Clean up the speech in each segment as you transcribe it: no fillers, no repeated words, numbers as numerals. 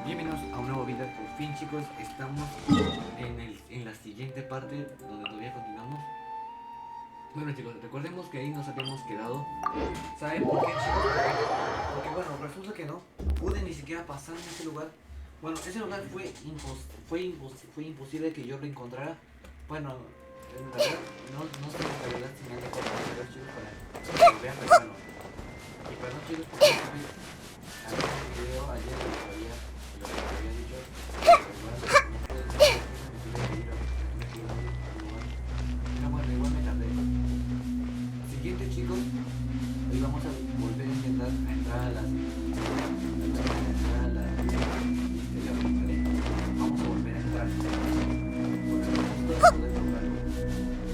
Bienvenidos a un nuevo video. Por fin, chicos, estamos en la siguiente parte donde todavía continuamos. Bueno, chicos, recordemos que ahí nos habíamos quedado. ¿Saben por qué, chicos? Porque bueno, resulta que no pude ni siquiera pasar en ese lugar. Bueno, ese lugar fue imposible que yo lo encontrara. Bueno, en verdad, no sé en realidad si me han dejado pasar, chicos, para que vean pegarlo. Y perdón, chicos, porque no subí algún video ayer de lo que había dicho. Pero bueno, igual me tardé. Siguiente, chicos, hoy vamos a volver a intentar entrar a las exterior, ¿vale? Vamos a volver a entrar. Porque necesito poder lograrlo.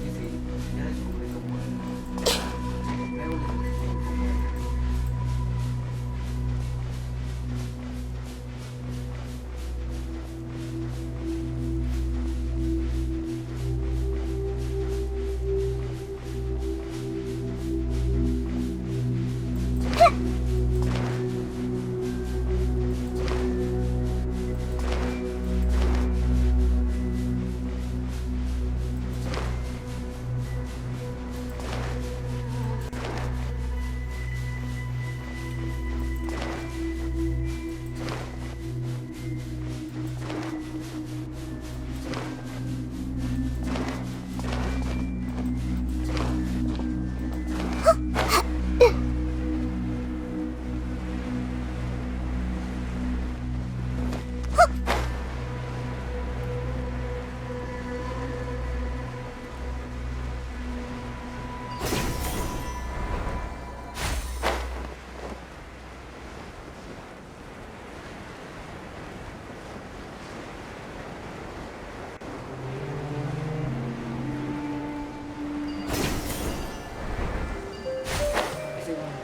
Y sí, ya descubrí cómo es. Luego les explico cómo es. Ese bueno,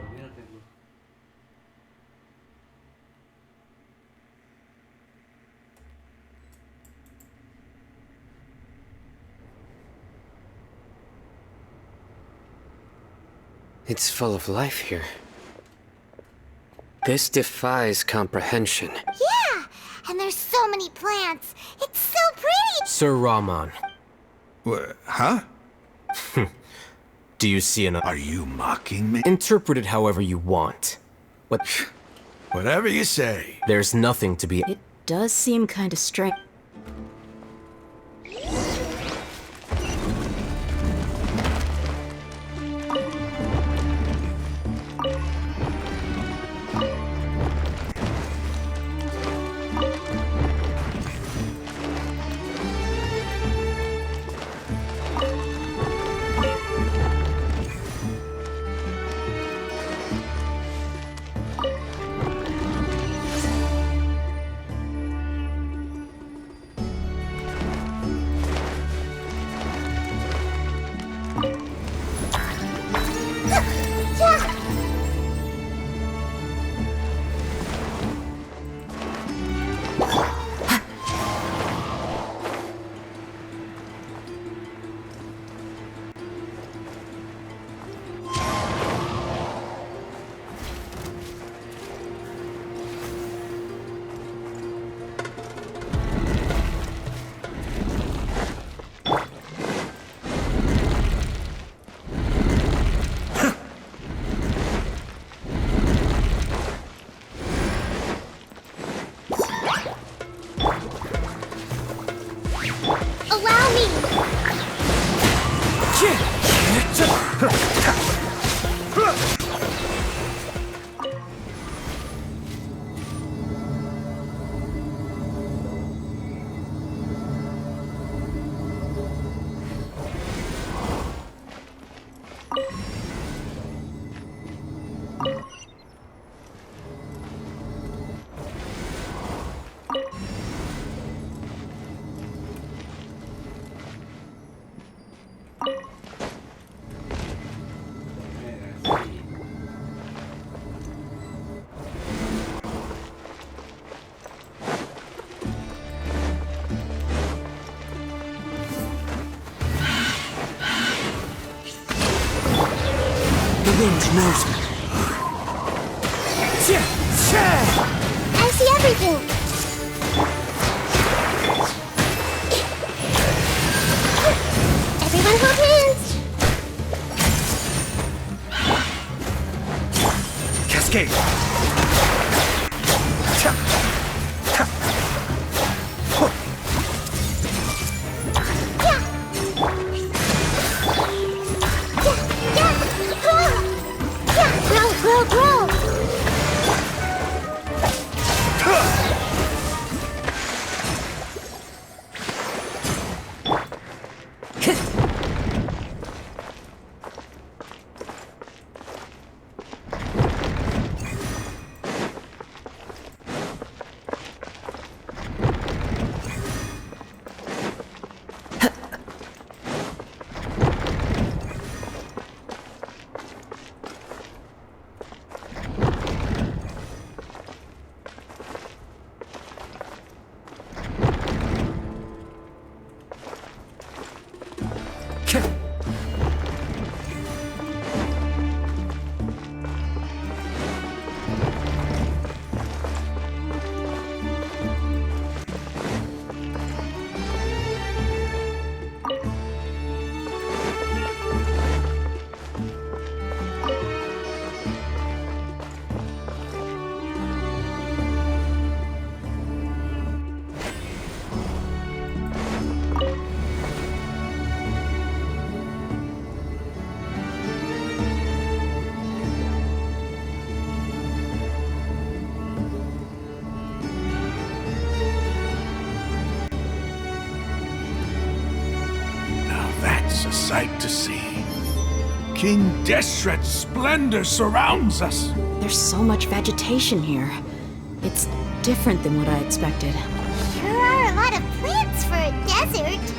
olvídate, bro. It's full of life here. This defies comprehension. Yeah, and there's so many plants. It's so pretty. Sir Rahman, Huh? do you see an... Are you mocking me? Interpret it however you want. But Whatever you say. there's nothing to be... It does seem kind of strange. knows me. I see everything. Everyone hold hands. Cascade. Grow. That's a sight to see. King Deshret's splendor surrounds us. There's so much vegetation here. It's different than what I expected. Sure are a lot of plants for a desert.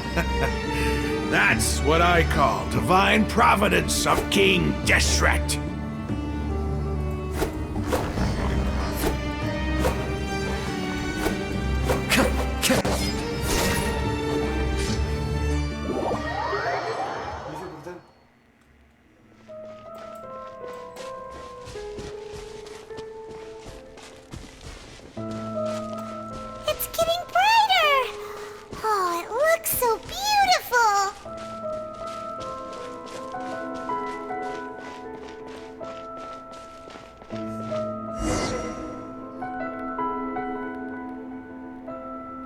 That's what I call divine providence of King Deshret. It's getting brighter. Oh, it looks so beautiful.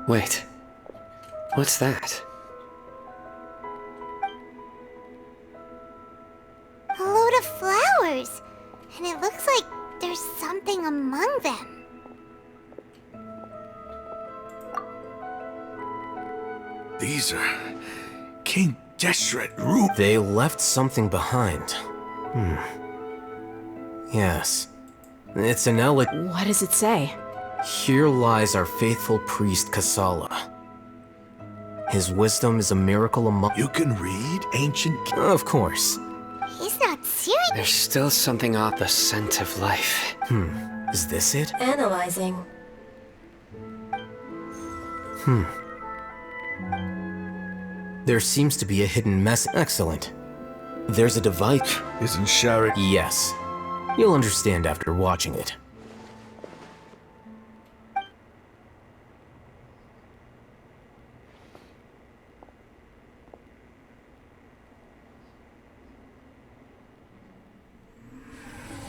Wait. What's that? A load of flowers. And it looks like there's something among them. These are King Deshret room. They left something behind. Yes. It's an What does it say? Here lies our faithful priest Kasala. His wisdom is a miracle among... You can read ancient... Of course. He's not serious. There's still something off the scent of life. Is this it? Analyzing. There seems to be a hidden message. Excellent. There's a device. Isn't Shari... Yes. You'll understand after watching it.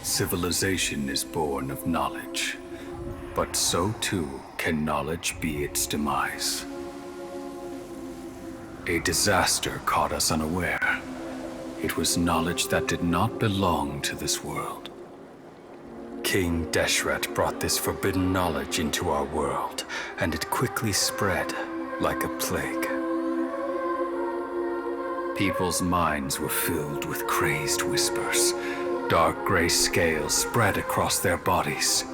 Civilization is born of knowledge, but so too can knowledge be its demise. A disaster caught us unaware. It was knowledge that did not belong to this world. King Deshret brought this forbidden knowledge into our world, and it quickly spread like a plague. People's minds were filled with crazed whispers. Dark gray scales spread across their bodies.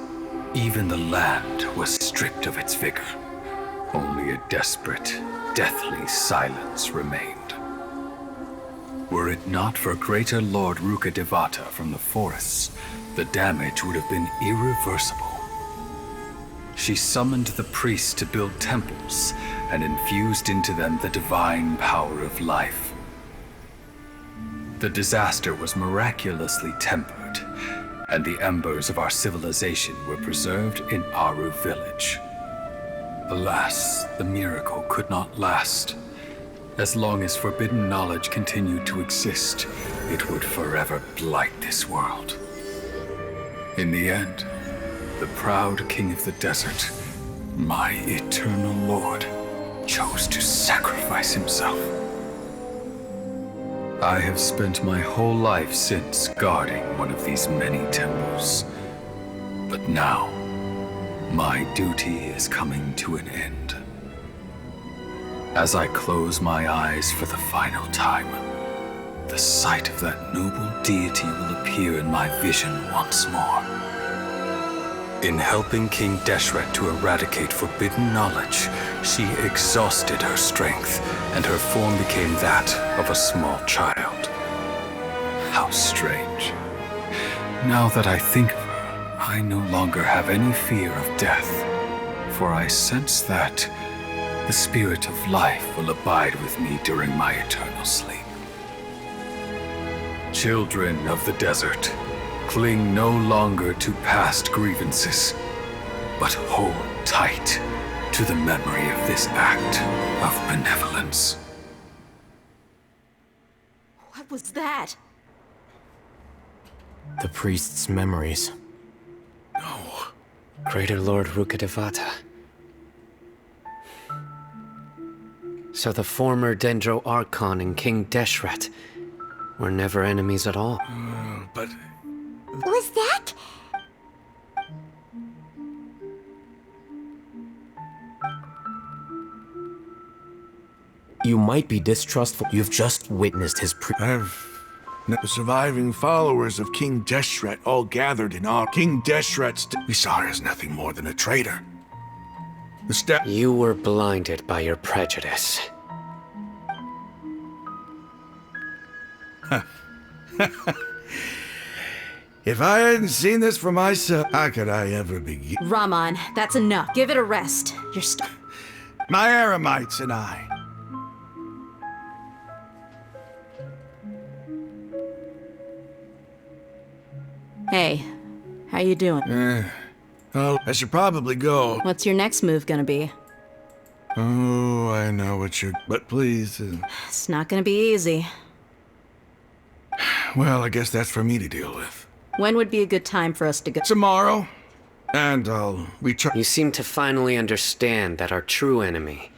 Even the land was stripped of its vigor. Only a desperate, deathly silence remained. Were it not for greater Lord Ruka Devata from the forests, the damage would have been irreversible. She summoned the priests to build temples and infused into them the divine power of life. The disaster was miraculously tempered, and the embers of our civilization were preserved in Aru village. Alas, the miracle could not last. As long as forbidden knowledge continued to exist, it would forever blight this world. In the end, the proud king of the desert, my eternal lord, chose to sacrifice himself. I have spent my whole life since guarding one of these many temples. But now, my duty is coming to an end. As I close my eyes for the final time, the sight of that noble deity will appear in my vision once more. In helping King Deshret to eradicate forbidden knowledge, she exhausted her strength, and her form became that of a small child. How strange. Now that I think of her, I no longer have any fear of death, for I sense that the spirit of life will abide with me during my eternal sleep. Children of the desert, cling no longer to past grievances, but hold tight to the memory of this act of benevolence. What was that? The priest's memories. No. Greater Lord Rukkhadevata. So the former Dendro Archon and King Deshret were never enemies at all. But Was that? You might be distrustful. You've just witnessed his the surviving followers of King Deshret all gathered in our King Deshret's. We saw her as nothing more than a traitor. You were blinded by your prejudice. If I hadn't seen this for myself, how could I ever begin? Rahman, that's enough. Give it a rest. You're My Aramites and I. Hey, how you doing? Oh, I should probably go. What's your next move gonna be? Oh, I know what you're... But please... It's not gonna be easy. Well, I guess that's for me to deal with. When would be a good time for us to go? Tomorrow. And I'll return... You seem to finally understand that our true enemy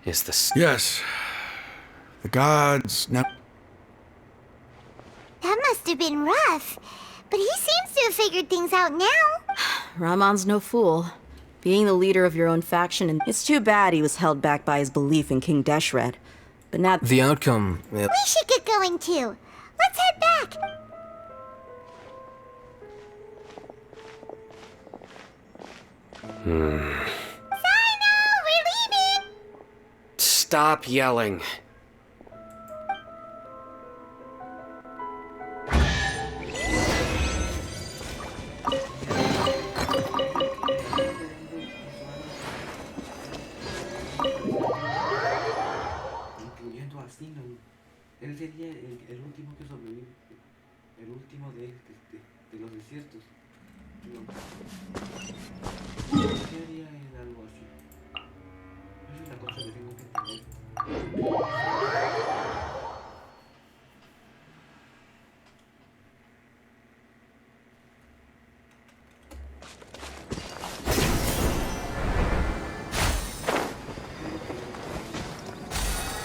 is the... Yes. The gods... Now... That must have been rough. But he seems to have figured things out now. Rahman's no fool. Being the leader of your own faction, and it's too bad he was held back by his belief in King Deshret. But now... The outcome... We should get going too. Let's head back. Sino, we're leaving. Stop yelling. Incluyendo a Sino. Él sería el último que sobrevive. El último de los desiertos. ¿Qué haría él algo así? Esa es la cosa que tengo que entender.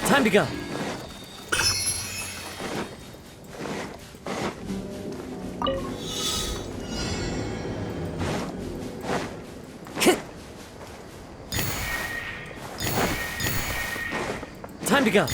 Time to go. Time to go.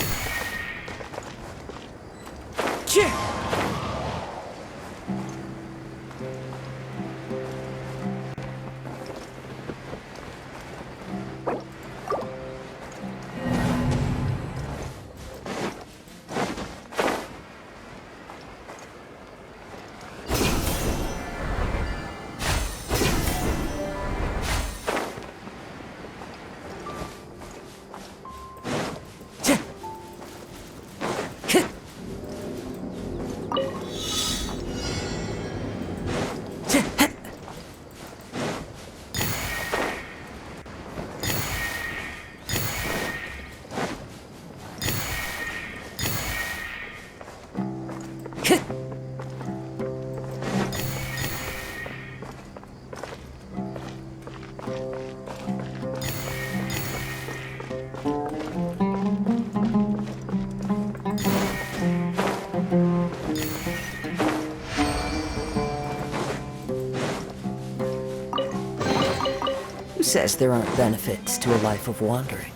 says there aren't benefits to a life of wandering.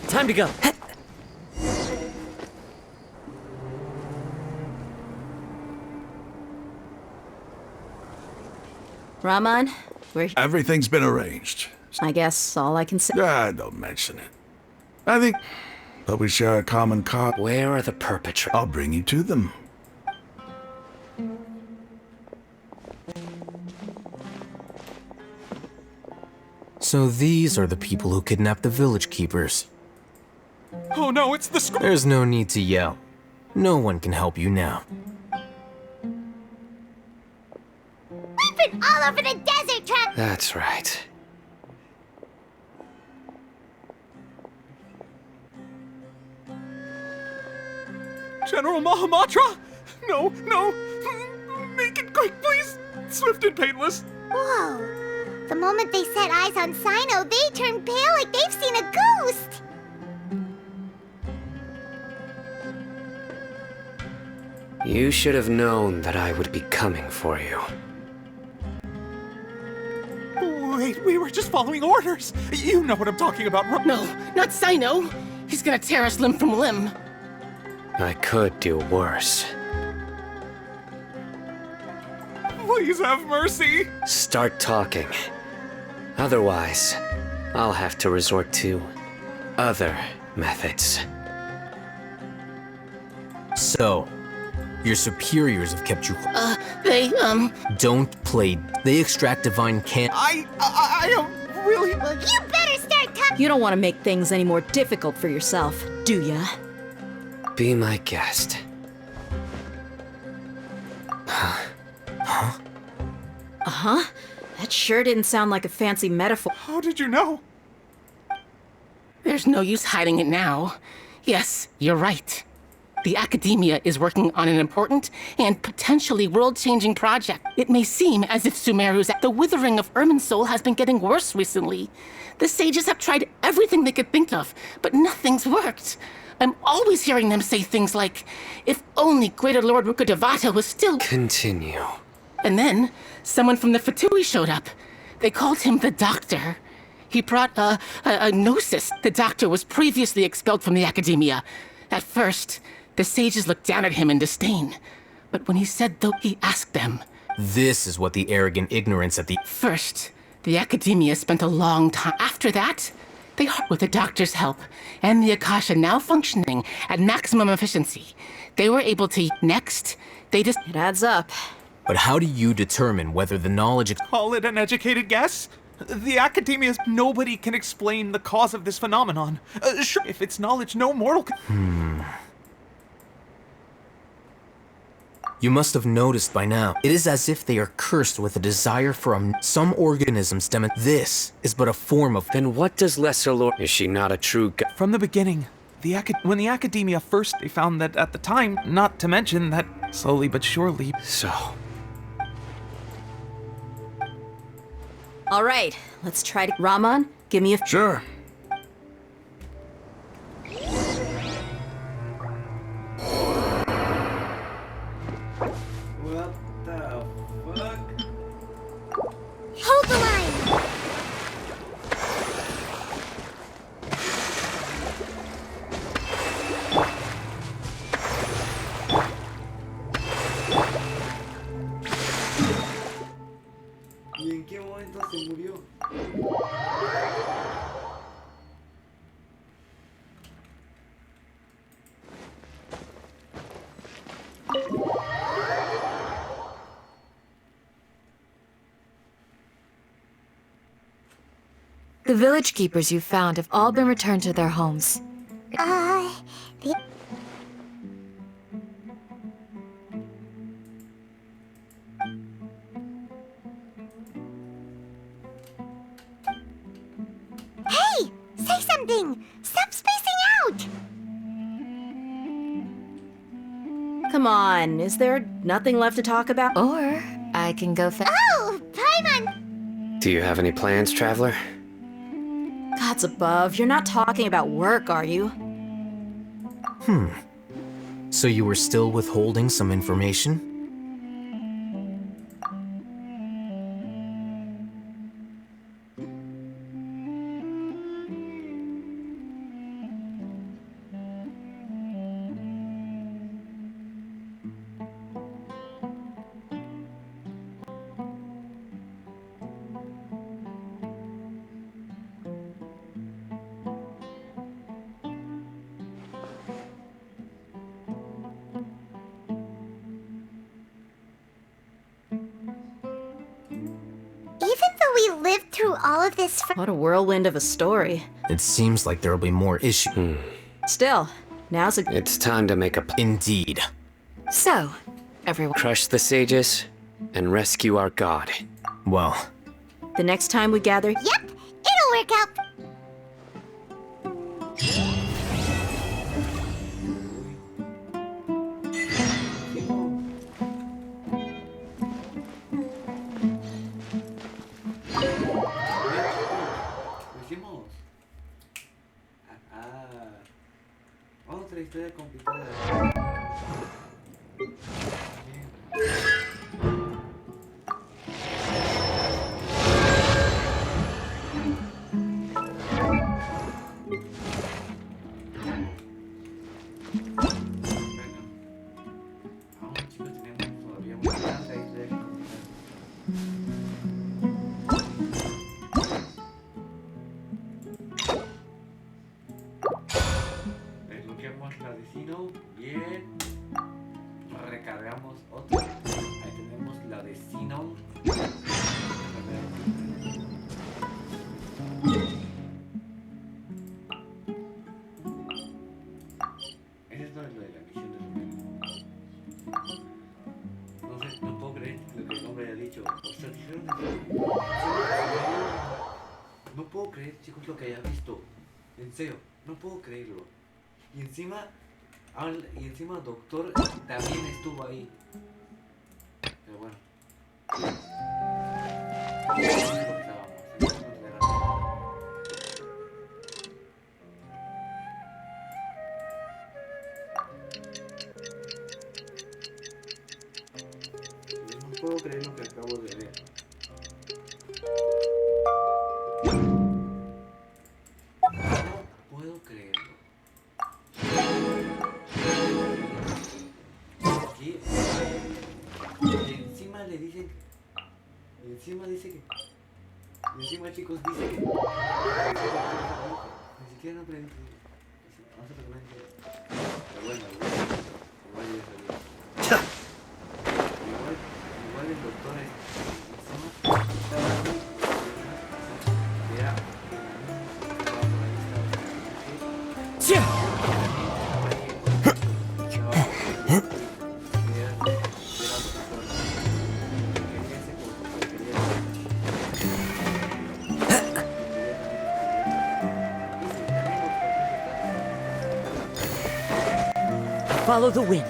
Time to go. Raman, Everything's been arranged. I guess all I can say. Don't mention it. I think... But we share a common cause. Where are the perpetrators? I'll bring you to them. So these are the people who kidnapped the village keepers. Oh no, it's the There's no need to yell. No one can help you now. We've been all over the desert, Trap. That's right. General Mahamatra? No, no! Make it quick, please! Swift and painless! Whoa. The moment they set eyes on Sino, they turn pale like they've seen a ghost. You should have known that I would be coming for you. Wait, we were just following orders! You know what I'm talking about, right? No, not Sino. He's gonna tear us limb from limb. I could do worse. Please have mercy! Start talking. Otherwise, I'll have to resort to other methods. So, your superiors have kept you... They, Don't play. They extract divine can... I don't really... Well, you better start talking. You don't want to make things any more difficult for yourself, do ya? Be my guest. Uh-huh. That sure didn't sound like a fancy metaphor. How did you know? There's no use hiding it now. Yes, you're right. The Academia is working on an important and potentially world-changing project. It may seem as if Sumeru's the withering of Irminsul has been getting worse recently. The sages have tried everything they could think of, but nothing's worked. I'm always hearing them say things like, if only Greater Lord Rukadevata was still... Continue. And then, someone from the Fatui showed up. They called him the Doctor. He brought a gnosis. The Doctor was previously expelled from the Academia. At first, the sages looked down at him in disdain. But when he said though, he asked them. This is what the arrogant ignorance at the... First, the Academia spent a long time. After that, they with the Doctor's help, and the Akasha now functioning at maximum efficiency, they were able to... Next, they just... It adds up. But how do you determine whether the knowledge... Call it an educated guess? The Academia's... Nobody can explain the cause of this phenomenon. Sure, if it's knowledge, no mortal can... You must have noticed by now. It is as if they are cursed with a desire for some organisms This is but a form of... Then what does Lesser Lord... Is she not a true From the beginning, when the Academia first, they found that at the time, not to mention that slowly but surely... So... All right, let's try to... Raman, give me a... Sure. What the fuck? Hold the line. ¿Y en qué momento se murió? The village keepers you found have all been returned to their homes. Hey! Say something! Stop spacing out! Come on, is there nothing left to talk about? Or I can go Oh! Paimon! Do you have any plans, Traveler? Gods above, you're not talking about work, are you? So you were still withholding some information? lived through all of this for— What a whirlwind of a story. It seems like there'll be more issues. Still, now's a— It's time to make a Indeed. So, everyone. crush the sages and rescue our god. Well, the next time we gather— Yep, it'll work out. Lo hicimos. Otra historia complicada. Aún chicos tenemos todavía una larga historia que contar. Desbloqueamos la de Sino, bien. Recargamos otra. Ahí tenemos la de Sino. Ese es lo de la misión de Romero. No sé, no puedo creer lo que el hombre haya dicho. O sea, dijeron no puedo creer, chicos, lo que haya visto. En serio, no puedo creerlo. Y encima, Doctor también estuvo ahí. Pero bueno. No puedo creer lo que acabo de ver. No puedo creerlo. Aquí, y encima le dicen, y encima dice que, y encima chicos dice que, ni siquiera no pregunta, no se pregunta, pero bueno, igual ya sabía. Igual el doctor encima estaba muy, era, Follow the wind.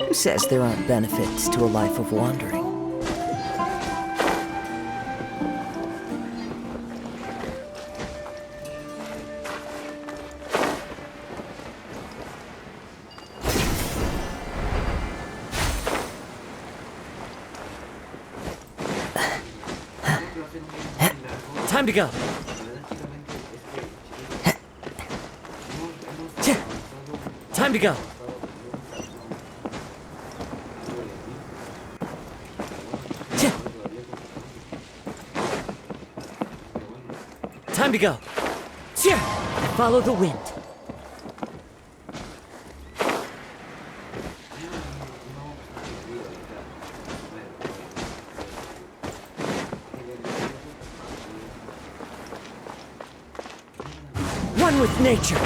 Who says there aren't benefits to a life of wandering? Time to go. Time to go. Time to go. Follow the wind. One with nature.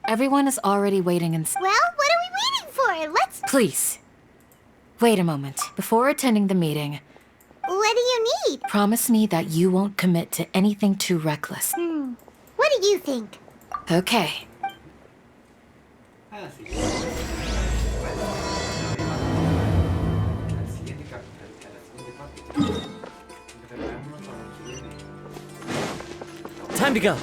Everyone is already waiting in... Well, what are we waiting for? Let's... Please. Wait a moment. Before attending the meeting... What do you need? Promise me that you won't commit to anything too reckless. What do you think? Okay. Ah, sí. Bueno, al siguiente capítulo, a la siguiente parte. Preparémonos para lo que viene. Time to go.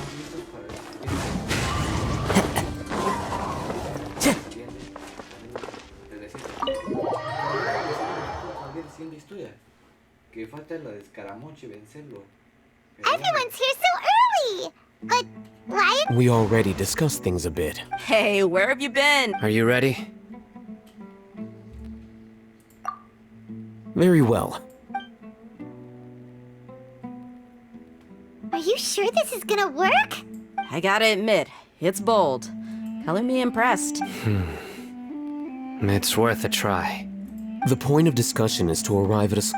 Historia. Que falta la de escaramushe vencerlo. Everyone's here so early! But why? We already discussed things a bit. Hey, where have you been? Are you ready? Very well. Are you sure this is gonna work? I gotta admit, it's bold. Color me impressed. It's worth a try. The point of discussion is to arrive at a... Aún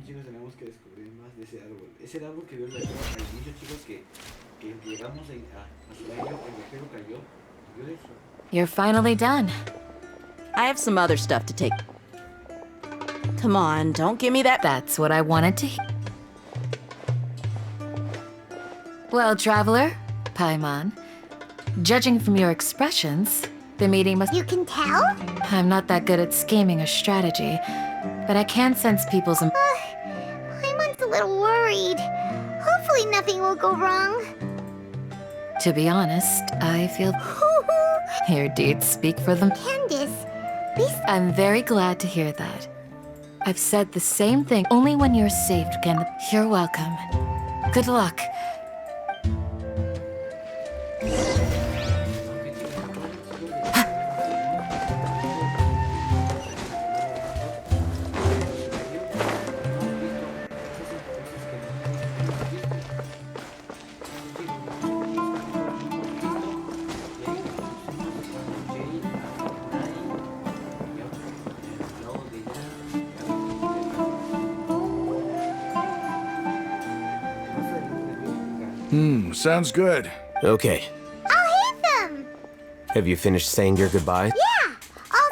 chicos tenemos que descubrir más de ese árbol. Es el árbol que vio al inicio chicos que llegamos a su medio, el viajero cayó. ¿Vio eso? You're finally done. I have some other stuff to take. Come on, don't give me that. That's what I wanted to hear. Well, traveler, Paimon, judging from your expressions, the meeting must... You can tell? I'm not that good at scheming or strategy, but I can sense people's... Paimon's a little worried. Hopefully nothing will go wrong. To be honest, I feel... Your deeds speak for them. Candace, I'm very glad to hear that. I've said the same thing, only when you're saved can... You're welcome. Good luck. Sounds good. Okay. I'll hit them! Have you finished saying your goodbye? Yeah!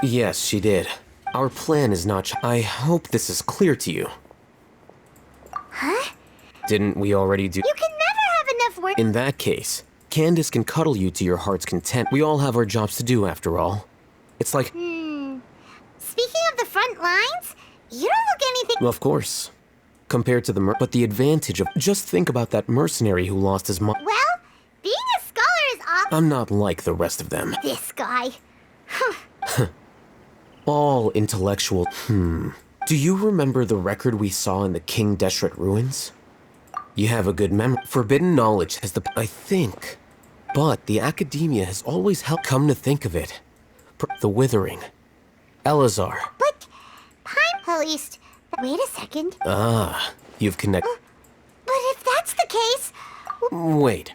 Yes, she did. Our plan is not... I hope this is clear to you. Huh? Didn't we already do... You can never have enough work... In that case, Candace can cuddle you to your heart's content. We all have our jobs to do, after all. It's like... Speaking of the front lines, you don't look anything... Well, of course. Compared to the but the advantage of... Just think about that mercenary who lost his mom. Well, being a scholar is awesome. I'm not like the rest of them. This guy. All intellectual... Do you remember the record we saw in the King Deshret ruins? You have a good memory. Forbidden knowledge has the... I think. But the academia has always helped... Come to think of it. The Withering. Elazar. But... At least... Wait a second. Ah, you've connected... But if that's the case... Wait.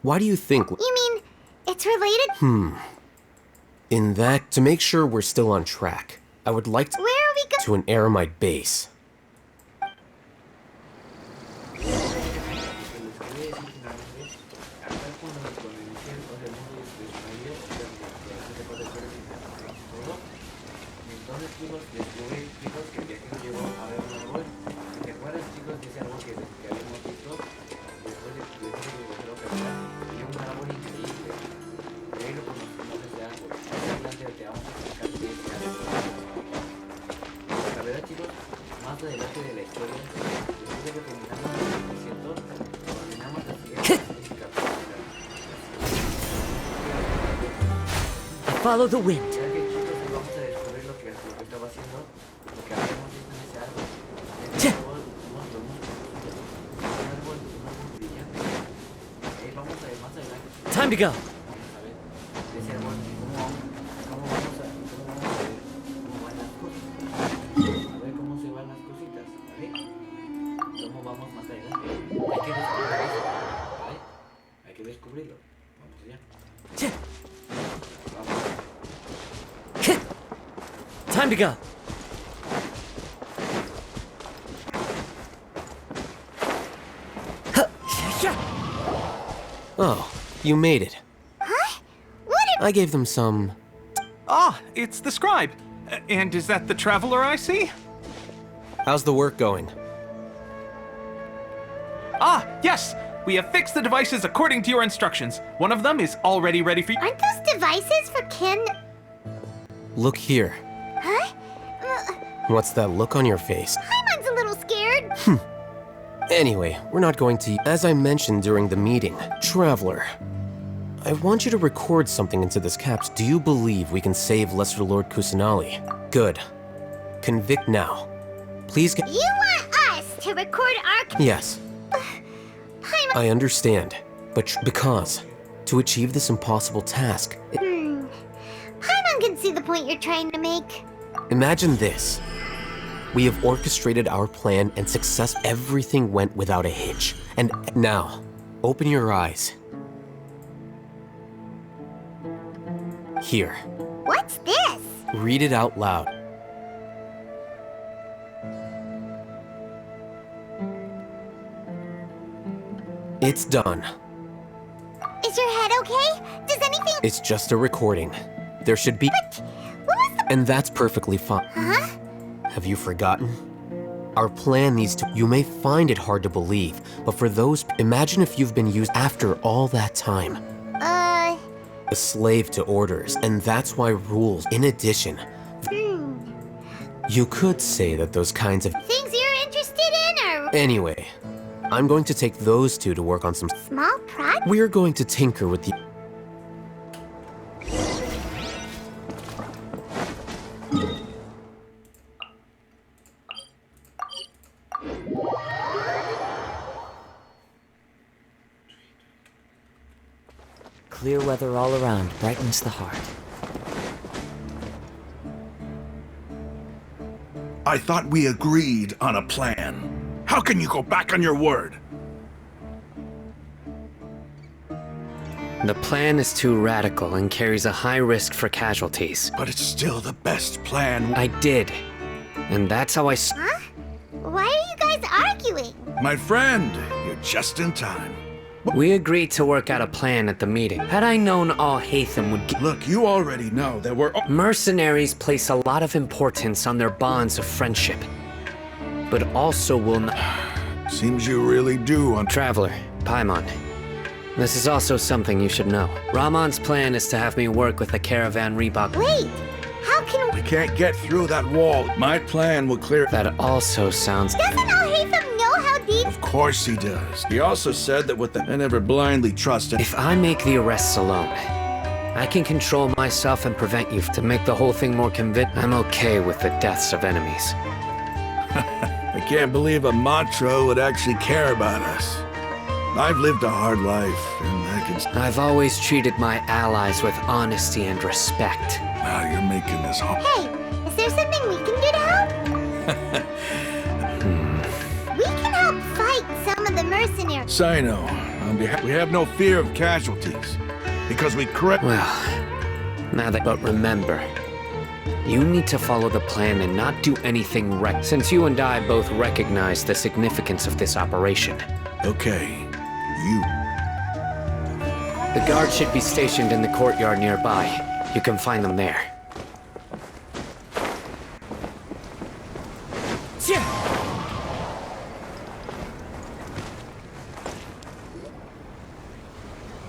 Why do you think... You mean... It's related... In that... To make sure we're still on track, I would like to... Where are we going? To an Aramite base. Follow the wind. Time to go. Time to go. Oh, you made it. Huh? What did... I gave them some... Ah, it's the scribe. And is that the traveler I see? How's the work going? Ah, yes! We have fixed the devices according to your instructions. One of them is already ready for you. Aren't those devices for Ken? Look here. Huh? What's that look on your face? Paimon's a little scared. Anyway, we're not going to... As I mentioned during the meeting, Traveler, I want you to record something into this caps. Do you believe we can save Lesser Lord Kusanali? Good. Convict now. Please get... You want us to record our... Yes. Paimon... I understand, but because to achieve this impossible task... Paimon can see the point you're trying to make. Imagine this. We have orchestrated our plan and success. Everything went without a hitch. And now, open your eyes. Here. What's this? Read it out loud. It's done. Is your head okay? Does anything... It's just a recording. There should be... But what was the... And that's perfectly fine. Huh? Have you forgotten? Our plan needs to... You may find it hard to believe, but for those... Imagine if you've been used after all that time. A slave to orders, and that's why rules... In addition... You could say that those kinds of... Things you're interested in, or... Anyway, I'm going to take those two to work on some... Small project? We're going to tinker with the... Clear weather all around brightens the heart. I thought we agreed on a plan. How can you go back on your word? The plan is too radical and carries a high risk for casualties. But it's still the best plan. I did. And that's how I... Huh? Why are you guys arguing? My friend, you're just in time. We agreed to work out a plan at the meeting. Had I known all Hatham would get... Look, you already know that we're... Mercenaries place a lot of importance on their bonds of friendship. But also will not... Seems you really do on... Traveler, Paimon. This is also something you should know. Ramon's plan is to have me work with the caravan Reebok. Wait, how can we... can't get through that wall. My plan will clear... That also sounds... Doesn't Al-Haytham know how deep... Of course he does. He also said that with the... I never blindly trusted... If I make the arrests alone, I can control myself and prevent you. To make the whole thing more convincing, I'm okay with the deaths of enemies. I can't believe a Matra would actually care about us. I've lived a hard life, and I can... I've always treated my allies with honesty and respect. Now you're making this hard. Hey, is there something we can do to help? We can help fight some of the mercenaries. Sino, on behalf... We have no fear of casualties, because we correct... Well, now that... But remember, you need to follow the plan and not do anything since you and I both recognize the significance of this operation. Okay. You. The guards should be stationed in the courtyard nearby. You can find them there.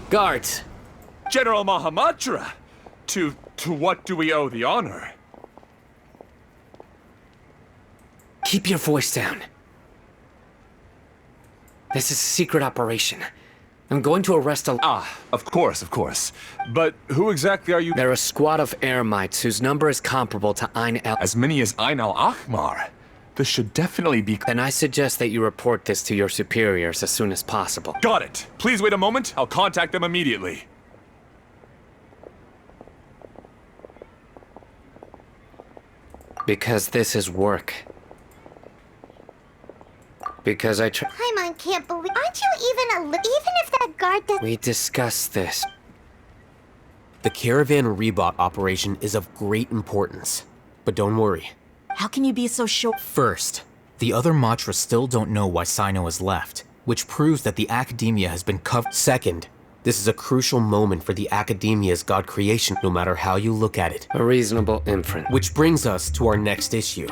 Guards! General Mahamatra! To what do we owe the honor? Keep your voice down. This is a secret operation. I'm going to arrest a... Ah, of course. But who exactly are you? They're a squad of Eremites whose number is comparable to Ein El... As many as Ein al-Ahmar? This should definitely be... Then I suggest that you report this to your superiors as soon as possible. Got it. Please wait a moment. I'll contact them immediately. Because this is work. Because I Paimon can't believe... Aren't you even if that guard does... We discussed this. The Caravan Reebok operation is of great importance. But don't worry. How can you be so sure? First, the other Matra still don't know why Sino has left, which proves that the Academia has been covered. Second, this is a crucial moment for the Academia's god creation, no matter how you look at it. A reasonable inference. Which brings us to our next issue.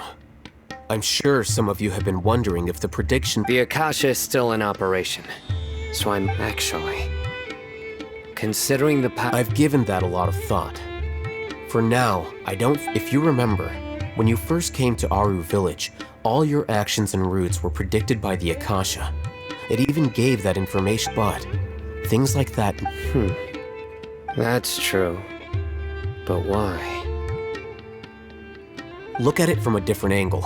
I'm sure some of you have been wondering if the prediction... The Akasha is still in operation. So I'm actually... Considering the I've given that a lot of thought. For now, I don't... If you remember, when you first came to Aru Village, all your actions and routes were predicted by the Akasha. It even gave that information, but things like that... That's true. But why? Look at it from a different angle.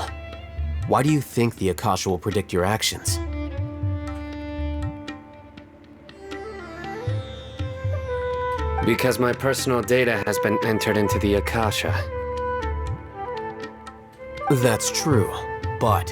Why do you think the Akasha will predict your actions? Because my personal data has been entered into the Akasha. That's true, but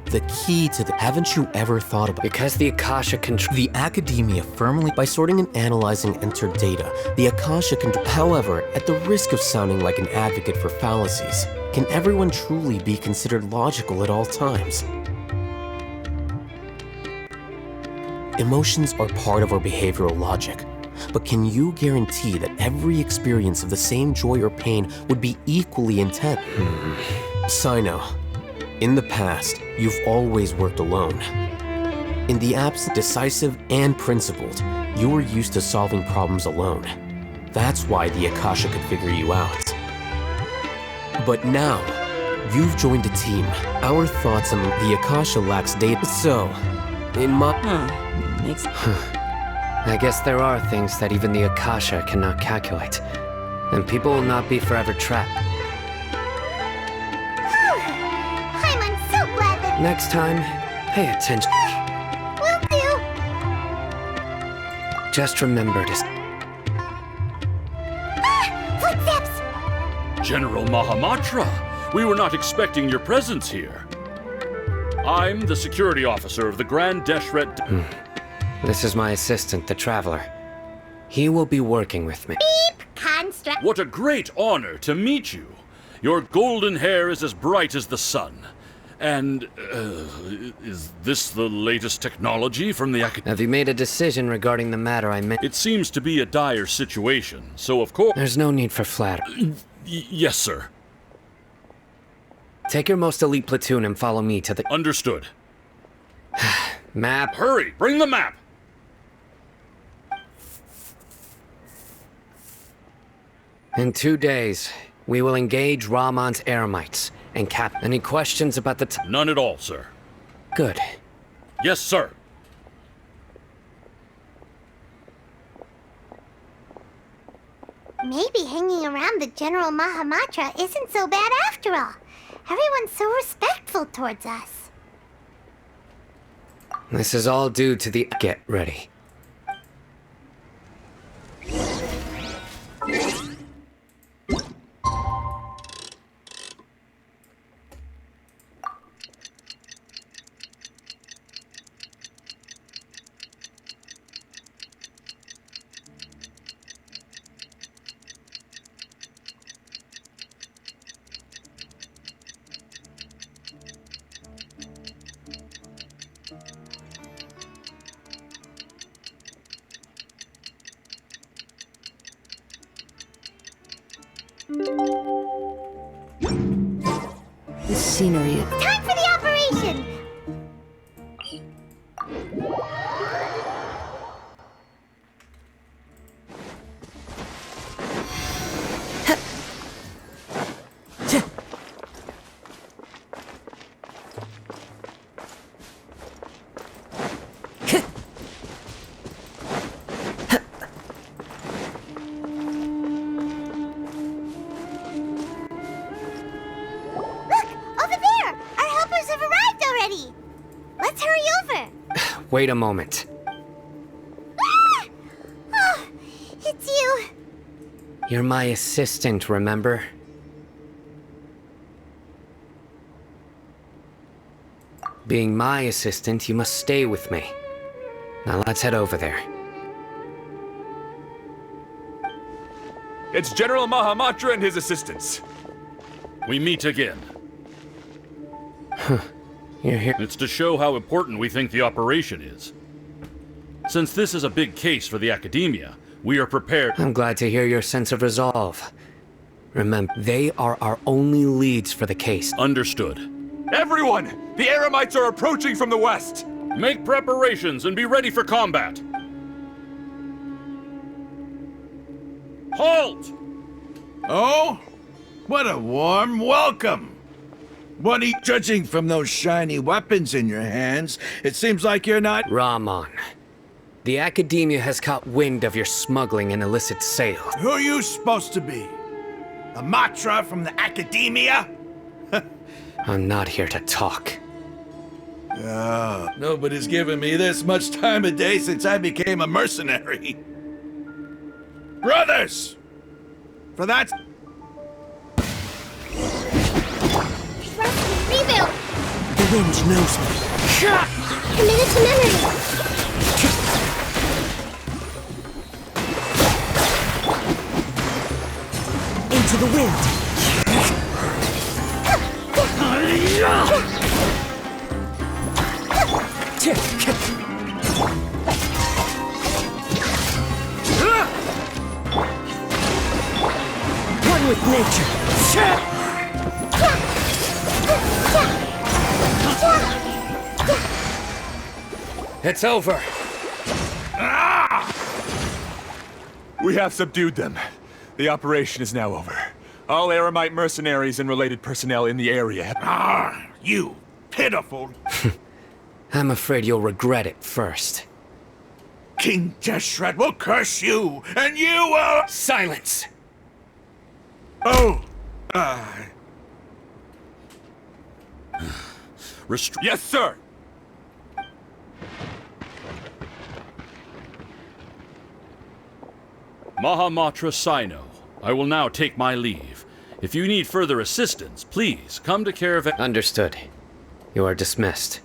the key to the... Haven't you ever thought about... Because the Akasha The Academia firmly... By sorting and analyzing entered data, the Akasha can... However, at the risk of sounding like an advocate for fallacies, can everyone truly be considered logical at all times? Emotions are part of our behavioral logic, but can you guarantee that every experience of the same joy or pain would be equally intense? Sino, in the past, you've always worked alone. In the absent, decisive, and principled, you were used to solving problems alone. That's why the Akasha could figure you out. But now, you've joined a team. Our thoughts and the Akasha lacks data. So, in my... I guess there are things that even the Akasha cannot calculate. And people will not be forever trapped. I'm so glad that... Next time, pay attention. Will do. Just remember to... Footsteps! General Mahamatra, we were not expecting your presence here. I'm the security officer of the Grand Deshret... This is my assistant, the Traveler. He will be working with me. Beep! Construct... What a great honor to meet you. Your golden hair is as bright as the sun. And, is this the latest technology from the Have you made a decision regarding the matter I meant? It seems to be a dire situation, so of course... There's no need for flattery. Yes, sir. Take your most elite platoon and follow me to the... Understood. Map. Hurry! Bring the map! In 2 days, we will engage Rahman's Eremites and cap... Any questions about the... None at all, sir. Good. Yes, sir. Maybe hanging around the General Mahamatra isn't so bad after all. Everyone's so respectful towards us. This is all due to the... Get ready. The scenery... Time for the operation! Wait a moment. Ah! Oh, it's you. You're my assistant, remember? Being my assistant, you must stay with me. Now let's head over there. It's General Mahamatra and his assistants. We meet again. You're here. It's to show how important we think the operation is. Since this is a big case for the Academia, we are prepared. I'm glad to hear your sense of resolve. Remember, they are our only leads for the case. Understood. Everyone! The Eremites are approaching from the west! Make preparations and be ready for combat. Halt! Oh? What a warm welcome! What are you judging from those shiny weapons in your hands? It seems like you're not— Rahman, the Academia has caught wind of your smuggling and illicit sales. Who are you supposed to be? A Matra from the Academia? I'm not here to talk. Nobody's given me this much time of day since I became a mercenary. Brothers! For that— Rebuild! The wind knows me. Commit it to memory! Into the wind. One with nature. It's over. We have subdued them. The operation is now over. All Aramite mercenaries and related personnel in the area have— you pitiful— I'm afraid you'll regret it first. King Deshret will curse you, and you will— Silence! Oh! Yes, sir! Mahamatra Sino, I will now take my leave. If you need further assistance, please come to Caravan. Understood. You are dismissed.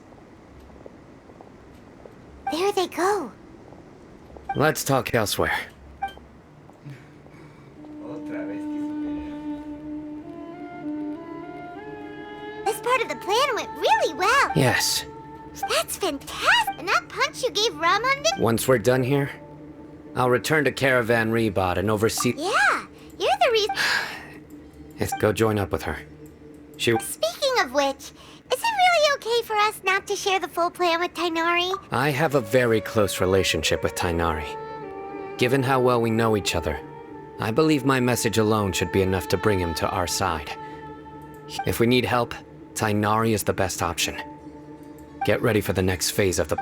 There they go. Let's talk elsewhere. This part of the plan went really well. Yes. That's fantastic. And that punch you gave Rahman did— Once we're done here, I'll return to Caravan Rebot and oversee— Yeah, you're the reason— Let's go join up with her. Speaking of which, is it really okay for us not to share the full plan with Tainari? I have a very close relationship with Tainari. Given how well we know each other, I believe my message alone should be enough to bring him to our side. If we need help, Tainari is the best option. Get ready for the next phase of the...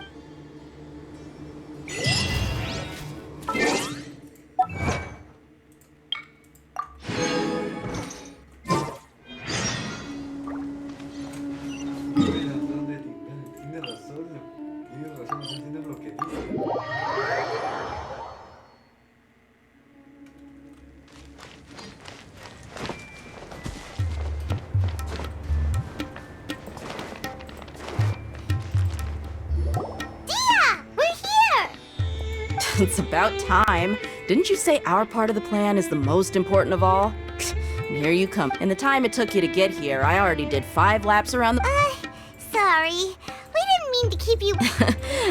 It's about time. Didn't you say our part of the plan is the most important of all? And here you come. In the time it took you to get here, I already did 5 laps around the— Sorry. We didn't mean to keep you—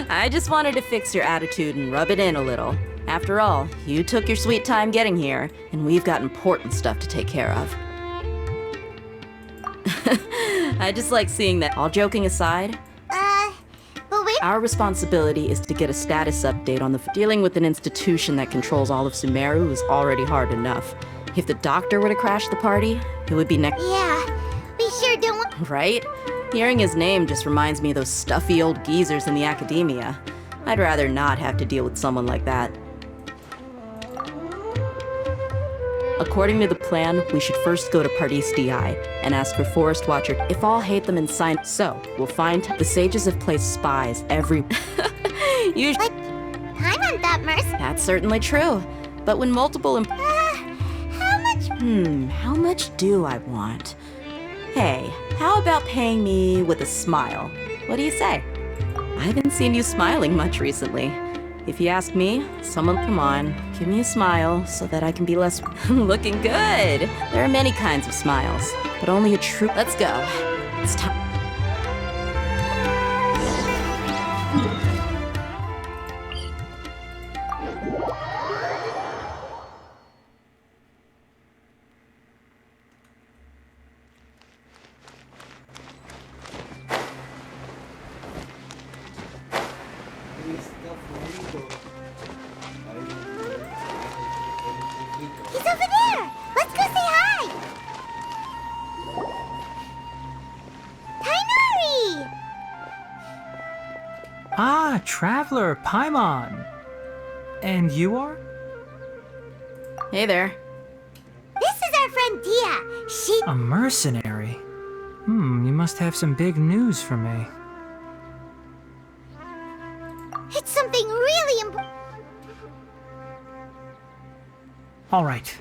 I just wanted to fix your attitude and rub it in a little. After all, you took your sweet time getting here, and we've got important stuff to take care of. I just like seeing that. All joking aside, but wait— Our responsibility is to get a status update on the— Dealing with an institution that controls all of Sumeru is already hard enough. If the doctor were to crash the party, it would be next— Yeah, we sure don't want— Right? Hearing his name just reminds me of those stuffy old geezers in the Academia. I'd rather not have to deal with someone like that. According to the plan, we should first go to Pardis DI and ask for Forest Watcher. If all hate them and sign— So, we'll find— The sages have placed spies every— Like, I'm not that merciful. That's certainly true. But when multiple— How much— how much do I want? Hey, how about paying me with a smile? What do you say? I haven't seen you smiling much recently. If you ask me, someone— Come on, give me a smile so that I can be less— Looking good! There are many kinds of smiles, but only a true— Let's go. It's time. está bonito. He's over there! Let's go say hi! Tainari! Ah, Traveler, Paimon. And you are? Hey there. This is our friend Dia. She... A mercenary? You must have some big news for me. It's something really important. All right,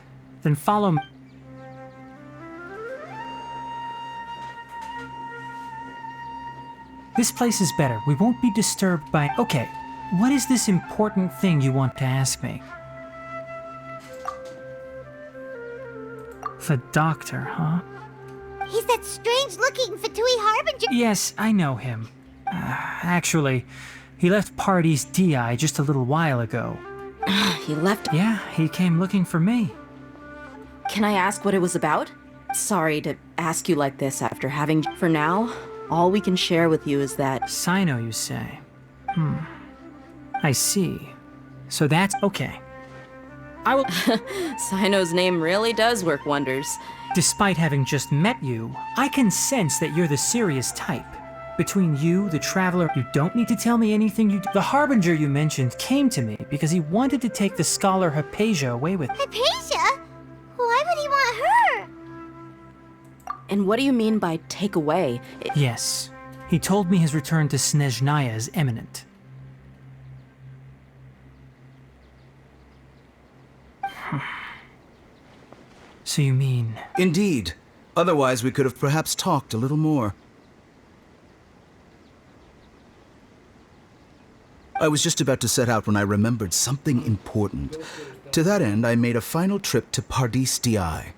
then follow me. This place is better. We won't be disturbed by... Okay, what is this important thing you want to ask me? The doctor, huh? He's that strange-looking Fatui Harbinger. Yes, I know him. Actually, he left Party's DI just a little while ago. He left? Yeah, he came looking for me. Can I ask what it was about? Sorry to ask you like this after having... For now, all we can share with you is that... Sino, you say? I see. So that's okay. I will... Sino's name really does work wonders. Despite having just met you, I can sense that you're the serious type. Between you, the Traveler, you don't need to tell me anything you do. The Harbinger you mentioned came to me because he wanted to take the scholar Hypatia away with him. Hypatia? Why would he want her? And what do you mean by take away? Yes. He told me his return to Snezhnaya is imminent. So you mean... Indeed. Otherwise, we could have perhaps talked a little more. I was just about to set out when I remembered something important. To that end, I made a final trip to Pardis Di.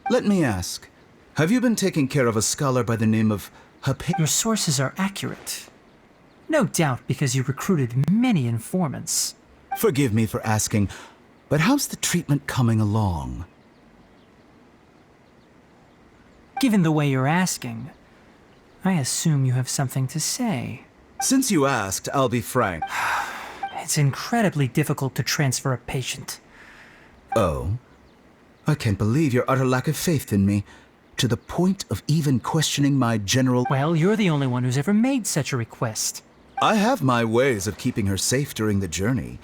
Let me ask, have you been taking care of a scholar by the name of Hypatia? Your sources are accurate. No doubt because you recruited many informants. Forgive me for asking, but how's the treatment coming along? Given the way you're asking, I assume you have something to say. Since you asked, I'll be frank. It's incredibly difficult to transfer a patient. Oh? I can't believe your utter lack of faith in me, to the point of even questioning my general... Well, you're the only one who's ever made such a request. I have my ways of keeping her safe during the journey.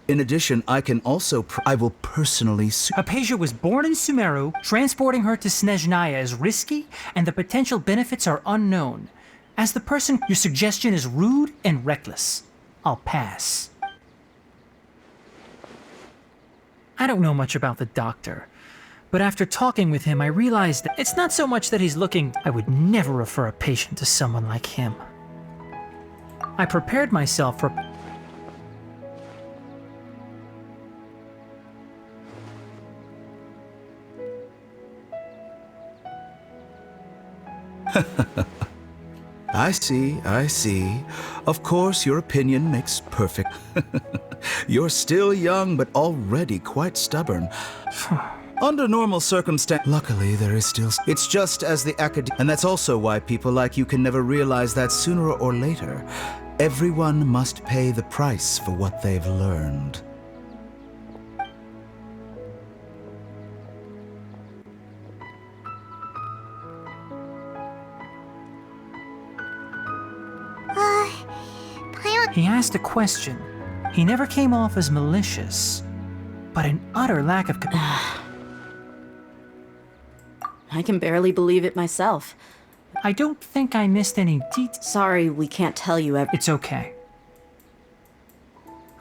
In addition, I can also... I will personally... Hypatia was born in Sumeru. Transporting her to Snezhnaya is risky, and the potential benefits are unknown. As the person, your suggestion is rude and reckless. I'll pass. I don't know much about the doctor, but after talking with him, I realized that it's not so much that he's looking... I would never refer a patient to someone like him. I prepared myself for... I see. Of course, your opinion makes perfect. You're still young, but already quite stubborn. Under normal circumstances, luckily there is still... It's just as the academy... And that's also why people like you can never realize that sooner or later, everyone must pay the price for what they've learned. He asked a question. He never came off as malicious, but an utter lack of... I can barely believe it myself. I don't think I missed any Sorry, we can't tell you everything. It's okay.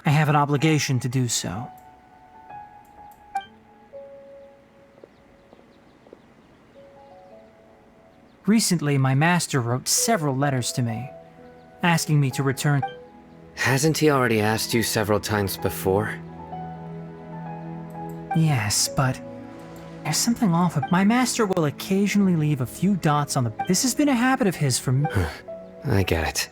I have an obligation to do so. Recently, my master wrote several letters to me, asking me to return. Hasn't he already asked you several times before? Yes, but there's something off. My master will occasionally leave a few dots on the... This has been a habit of his for me. I get it.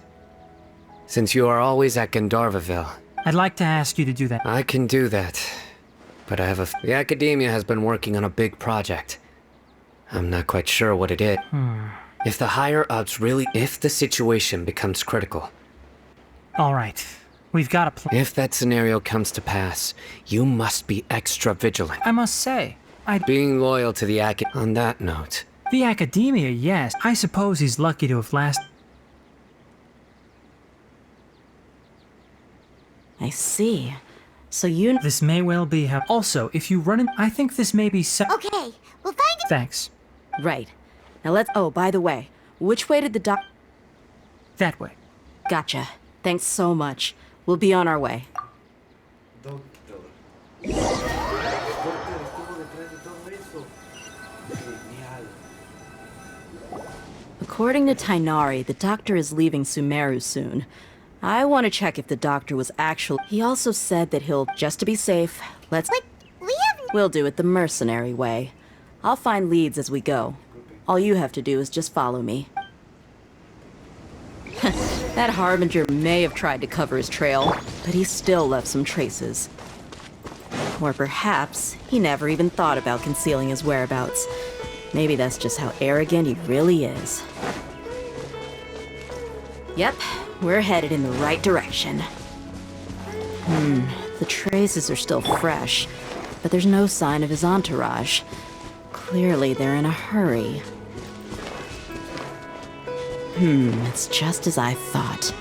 Since you are always at Gandharvaville... I'd like to ask you to do that. I can do that. But I have a... The Academia has been working on a big project. I'm not quite sure what it is. If the higher-ups really... If the situation becomes critical... All right. We've got a plan. If that scenario comes to pass, you must be extra vigilant. I must say, Being loyal to the On that note... The academia, yes. I suppose he's lucky to have lasted. I see. So you... This may well be how... Also, if you run in... I think this may be Okay, we'll find it. Thanks. Right. Now let's... Oh, by the way, which way did the doc... That way. Gotcha. Thanks so much. We'll be on our way. According to Tighnari, the doctor is leaving Sumeru soon. I want to check if the doctor was actually... He also said that he'll... Just to be safe, let's... We'll do it the mercenary way. I'll find leads as we go. All you have to do is just follow me. That Harbinger may have tried to cover his trail, but he still left some traces. Or perhaps he never even thought about concealing his whereabouts. Maybe that's just how arrogant he really is. Yep, we're headed in the right direction. The traces are still fresh, but there's no sign of his entourage. Clearly they're in a hurry. It's just as I thought.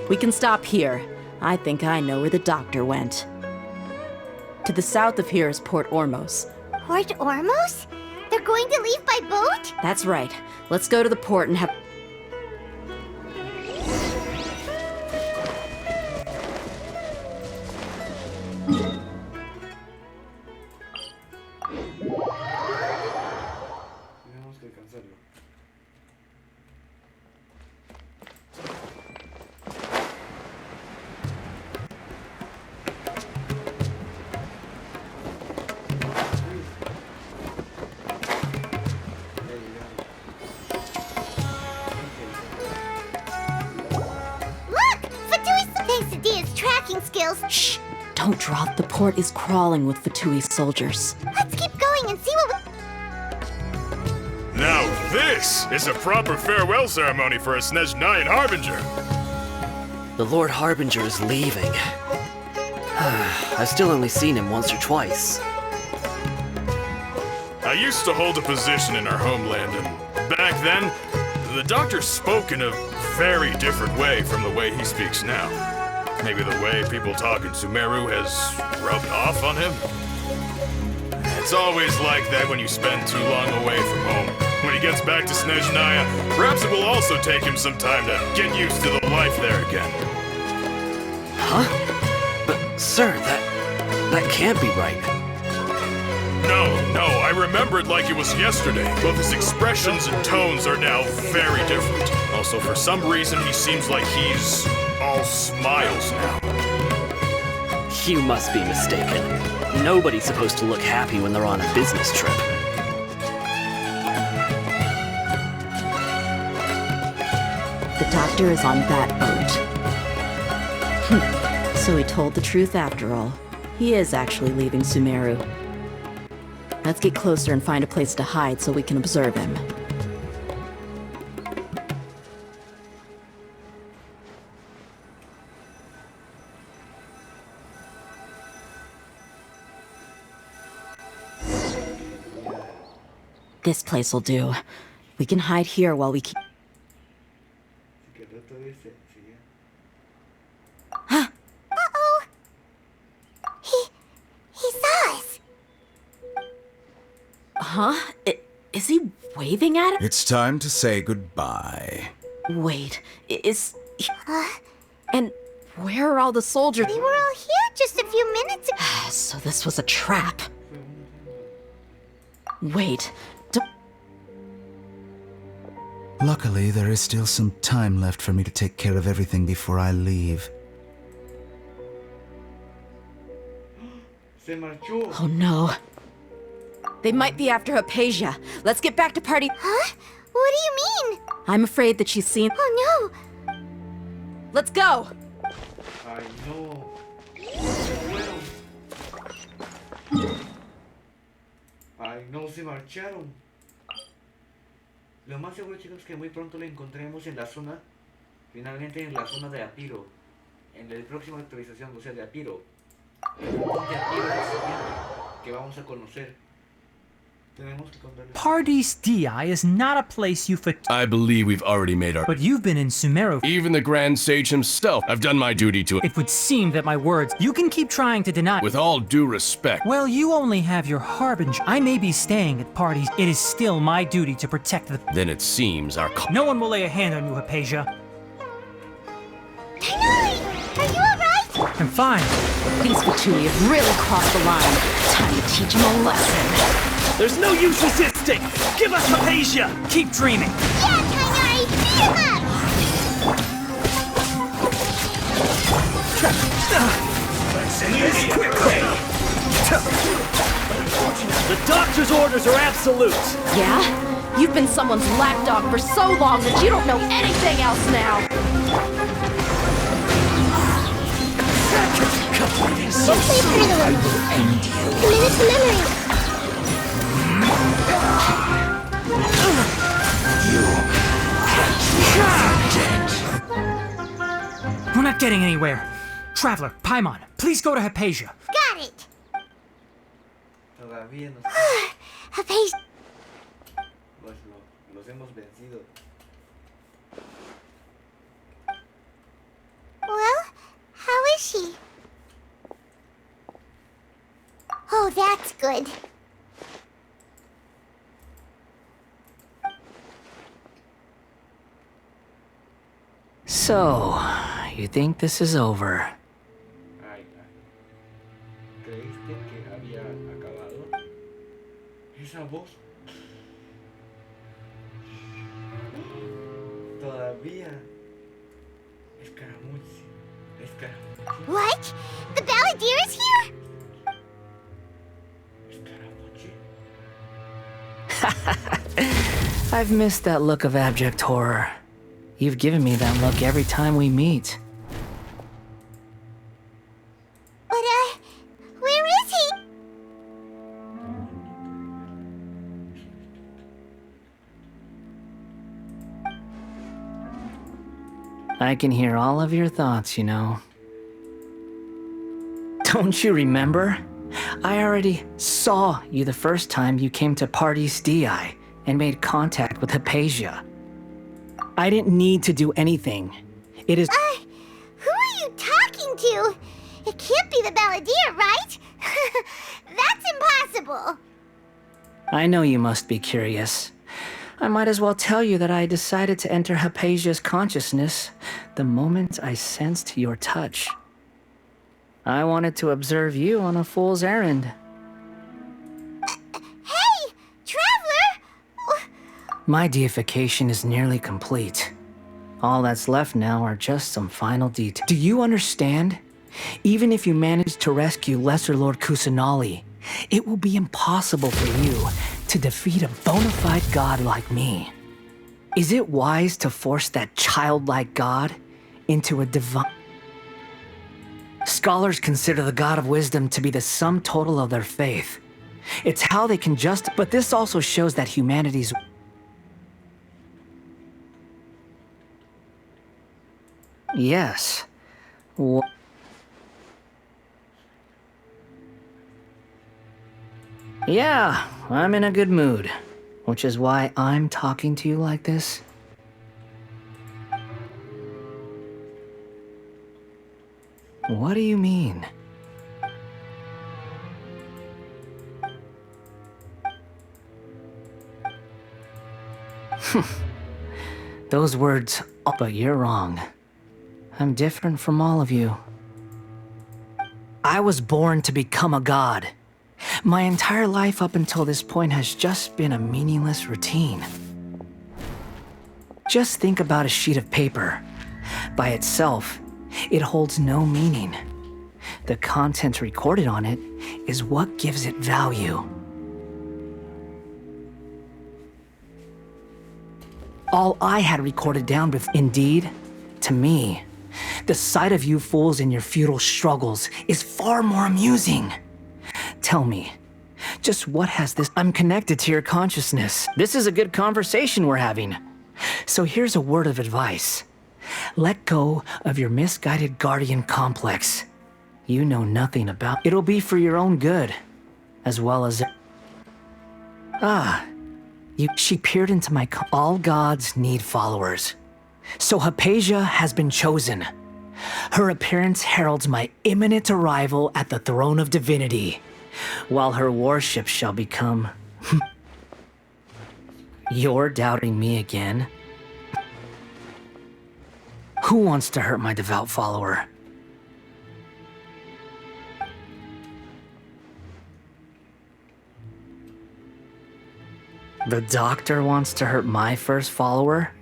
We can stop here. I think I know where the doctor went. To the south of here is Port Ormos. Port Ormos? They're going to leave by boat? That's right. Let's go to the port and have... Shh! Don't drop. The port is crawling with Fatui soldiers. Let's keep going and see what we... Now this is a proper farewell ceremony for a Snezhnayan Harbinger! The Lord Harbinger is leaving. I've still only seen him once or twice. I used to hold a position in our homeland, and back then, the doctor spoke in a very different way from the way he speaks now. Maybe the way people talk in Sumeru has rubbed off on him? It's always like that when you spend too long away from home. When he gets back to Snezhnaya, perhaps it will also take him some time to get used to the life there again. Huh? But, sir, that can't be right. No, I remember it like it was yesterday. Both his expressions and tones are now very different. Also, for some reason, he seems like he's all smiles now. You must be mistaken. Nobody's supposed to look happy when they're on a business trip. The doctor is on that boat. So he told the truth after all. He is actually leaving Sumeru. Let's get closer and find a place to hide so we can observe him. This place will do. We can hide here while we keep... Uh-oh! He saw us! Huh? Is he waving at us? It's time to say goodbye. Wait, is... And where are all the soldiers? They were all here just a few minutes ago. So this was a trap. Wait, Luckily, there is still some time left for me to take care of everything before I leave. Oh no. They might be after Hypatia. Let's get back to party. Huh? What do you mean? I'm afraid that she's seen... Oh no! Let's go! Ay, no, se marcharon. Lo más seguro, chicos, es que muy pronto lo encontremos en la zona, finalmente en la zona de Apiro, en la próxima actualización, o sea, de Apiro. El punto de Apiro es el siguiente, que vamos a conocer. Tenemos que contarles. Paradis Di is not a place you I believe we've already made our... But you've been in Sumeru. Even the Grand Sage himself. I've done my duty to... It would seem that my words... You can keep trying to deny... With all due respect... Well, you only have your harbinger. I may be staying at Paradis. It is still my duty to protect the... Then it seems our... No one will lay a hand on you, Hypatia. Tighnari! Are you alright? I'm fine. These Fatui have really crossed the line. Time to teach them a lesson. There's no use resisting! Give us Hypatia! Keep dreaming! Yeah, Tighnari! Beat him up! Let's end this quickly! The doctor's orders are absolute! Yeah? You've been someone's lapdog for so long that you don't know anything else now! So through the way. Commit it to memory. We're not getting anywhere. Traveler, Paimon, please go to Hypatia. Got it. Todavía nos... Hypatia. Los hemos vencido. Well, how is she? Oh, that's good. So, you think this is over? Ay, ay. ¿Creíste que había acabado? Esa voz. Todavía. Escaramushe. Escaramushe. What? The balladeer is here? I've missed that look of abject horror. You've given me that look every time we meet. But, where is he? I can hear all of your thoughts, you know. Don't you remember? I already saw you the first time you came to Paradis Di and made contact with Hypatia. I didn't need to do anything. It is... Who are you talking to? It can't be the balladeer, right? That's impossible. I know you must be curious. I might as well tell you that I decided to enter Hypatia's consciousness the moment I sensed your touch. I wanted to observe you on a fool's errand. Hey, traveler! My deification is nearly complete. All that's left now are just some final details. Do you understand? Even if you manage to rescue Lesser Lord Kusanali, it will be impossible for you to defeat a bona fide god like me. Is it wise to force that childlike god into a divine... Scholars consider the God of Wisdom to be the sum total of their faith. It's how they can but this also shows that humanity's... Yes. Yeah, I'm in a good mood, which is why I'm talking to you like this. What do you mean? Those words, but you're wrong. I'm different from all of you. I was born to become a god. My entire life up until this point has just been a meaningless routine. Just think about a sheet of paper. By itself, it holds no meaning. The content recorded on it is what gives it value. All I had recorded down with, indeed, to me, the sight of you fools in your futile struggles is far more amusing. Tell me, just what has this? I'm connected to your consciousness. This is a good conversation we're having. So here's a word of advice. Let go of your misguided guardian complex. You know nothing about. It'll be for your own good, as well as. She peered into my. All gods need followers. So Hypatia has been chosen. Her appearance heralds my imminent arrival at the throne of divinity, while her worship shall become. You're doubting me again? Who wants to hurt my devout follower? The doctor wants to hurt my first follower?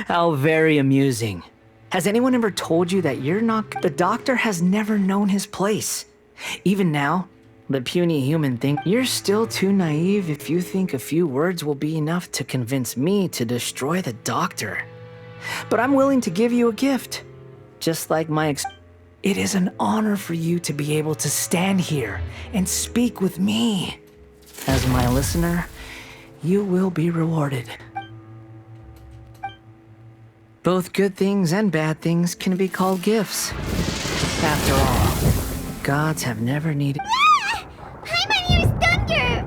How very amusing. Has anyone ever told you that you're not... The doctor has never known his place. Even now, the puny human think you're still too naive if you think a few words will be enough to convince me to destroy the doctor. But I'm willing to give you a gift. Just like my It is an honor for you to be able to stand here and speak with me. As my listener, you will be rewarded. Both good things and bad things can be called gifts. After all, gods have never needed... Paimon, here's thunder!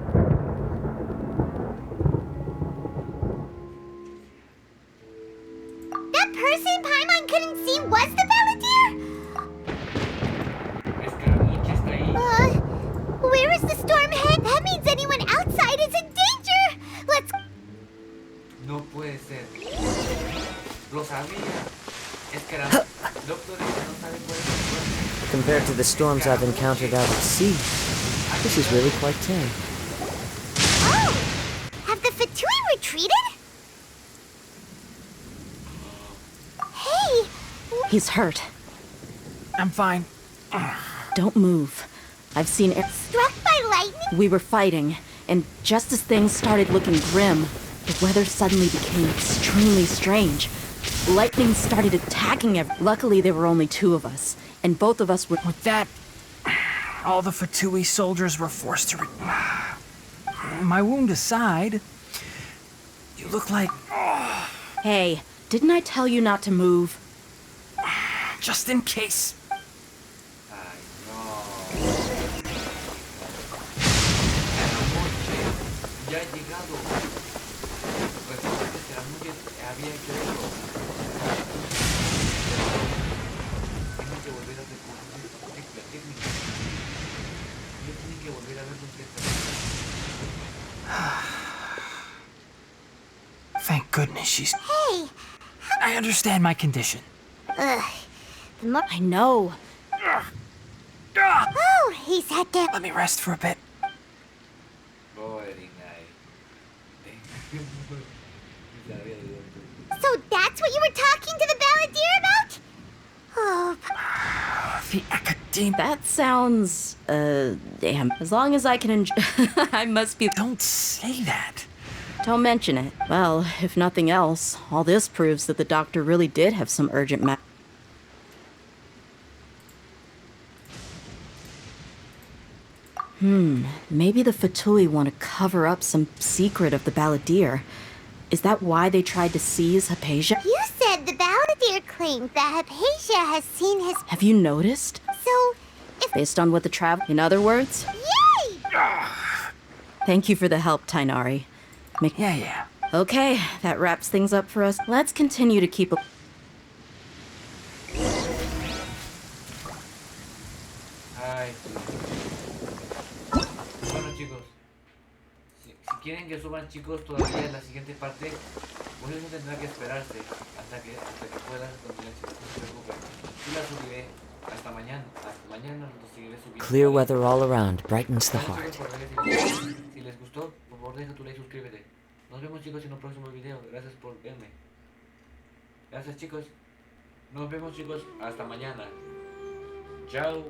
That person Paimon couldn't see was the Balladeer? Where is the storm head? That means anyone outside is in danger! Let's... No puede ser. Lo sabía. Escaramushe. Doctor, no sabe cuál es el storm. Compared to the storms I've encountered out at sea, this is really quite tame. Oh! Have the Fatui retreated? Hey! He's hurt. I'm fine. Don't move. I've seen it. Struck by lightning? We were fighting, and just as things started looking grim, the weather suddenly became extremely strange. Lightning started attacking Luckily, there were only two of us, and both of us were... With that, all the Fatui soldiers were forced to... My wound aside, you look like... Hey, didn't I tell you not to move? Just in case. Ya ha llegado. Resulta que Cedmesies había hecho eso. Tienen que volver a reconocer la técnica. Ellos tienen que volver a ver lo que está. Thank goodness she's... Hey! I understand my condition. I know. Oh, he's had to... Let me rest for a bit. So that's what you were talking to the Balladeer about? Oh... The Academe... That sounds... damn. As long as I can enjoy... I must be... Don't say that. Don't mention it. Well, if nothing else, all this proves that the doctor really did have some urgent maybe the Fatui want to cover up some secret of the Balladeer. Is that why they tried to seize Hypatia? You said the Balladeer claimed that Hypatia has seen his... Have you noticed? So, if... Based on what the In other words? Yay! Thank you for the help, Tainari. Yeah. Okay, that wraps things up for us. Let's continue to keep a... Ay, bueno chicos, si quieren que suban chicos todavía en la siguiente parte, pues eso tendrá que esperarse hasta que puedan continuar, chicos, no se preocupen. Yo la subiré hasta mañana lo seguiré subiendo. Clear weather all around brightens the Bueno, heart. chicos, por ver si les gustó, por favor deja tu like y suscríbete. Nos vemos chicos en un próximo video, gracias por verme. Gracias chicos, nos vemos chicos, hasta mañana. Chao.